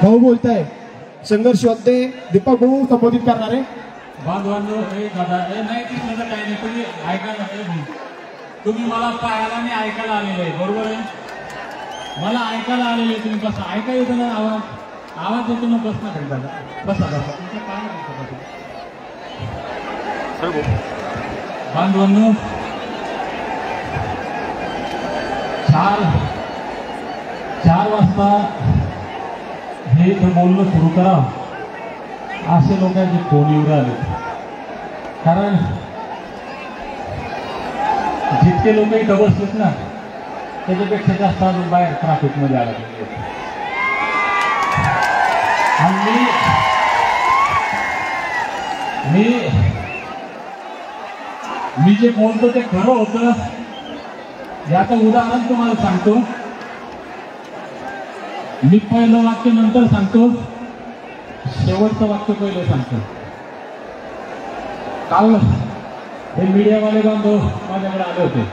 भाऊ बोलताय संघर्ष योद्धे दीपक भाऊ संबोधित करणारे बांधवांनो हे दादा हे नाही तिथलं तर काही नाही तुम्ही ऐकायला तुम्ही मला पाहायला आणि ऐकायला आलेले आहे बरोबर आहे मला ऐकायला आलेले तुम्ही बसा ऐका येतो ना आवाज येतो ना बस ना घरी दादा बसा बसा तुमचं काय बांधवांनो 4 वाजता हे इथं बोलणं सुरू करा असे लोकांचे फोन येऊ राहिले कारण जितके लोक इथं बसलेत ना त्याच्यापेक्षा जास्त अजून बाहेर ट्रॅफिक मध्ये आला आणि मी जे बोलतो ते खरं होतं याचं उदाहरण तुम्हाला सांगतो मी पहिलं वाक्य नंतर सांगतो शेवटचं वाक्य पहिलं सांगतो काल हे मीडियावाले बांधव माझ्याकडे आले होते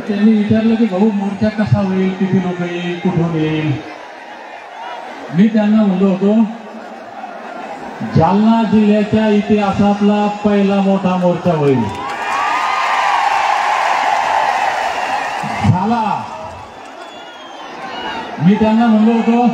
त्यांनी विचारलं की भाऊ मोर्चा कसा होईल किती लोक येईल कुठून येईल मी त्यांना म्हणलो होतो जालना जिल्ह्याच्या इतिहासातला पहिला मोठा मोर्चा होईल झाला मी त्यांना म्हणलो होतो